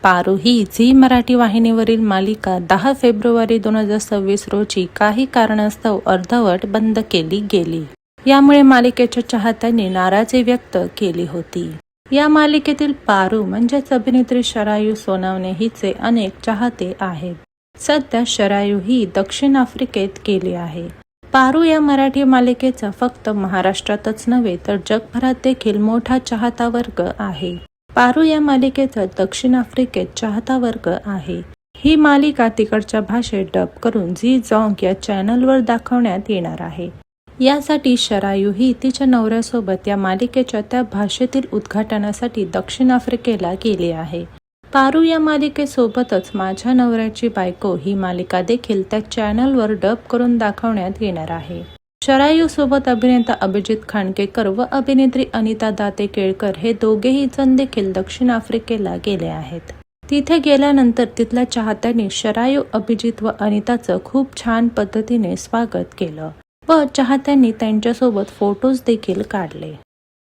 पारू ही Zee Marathi वाहिनीवरील मालिका 10 February 2026 रोजी काही कारणास्तव अर्धवट बंद केली गेली. यामुळे मालिकेच्या चाहत्यांनी नाराजी व्यक्त केली होती. या मालिकेतील पारू म्हणजेच अभिनेत्री शरायू सोनावणे हिचे अनेक चाहते आहेत. सध्या शरायू ही दक्षिण आफ्रिकेत गेली आहे. पारू या मराठी मालिकेचा फक्त महाराष्ट्रातच नव्हे तर जगभरात देखील मोठा चाहता वर्ग आहे. पारू या मालिकेचा दक्षिण आफ्रिकेत चाहता वर्ग आहे. ही मालिका तिकडच्या भाषेत डब करून झी झोंग या चॅनलवर दाखवण्यात येणार आहे. यासाठी शरायू ही तिच्या नवऱ्यासोबत या मालिकेच्या त्या भाषेतील उद्घाटनासाठी दक्षिण आफ्रिकेला गेली आहे. पारू या मालिकेसोबतच माझ्या नवऱ्याची बायको ही मालिका देखील त्या चॅनलवर डब करून दाखवण्यात येणार आहे. शरायू सोबत अभिनेता अभिजित खांडकेकर व अभिनेत्री अनिता दाते केळकर हे दोघेही जण देखील दक्षिण आफ्रिकेला गेले आहेत. तिथे गेल्यानंतर तिथल्या चाहत्यांनी शरायू, अभिजित व अनिताचं खूप छान पद्धतीने स्वागत केलं व चाहत्यांनी त्यांच्यासोबत फोटोज देखील काढले.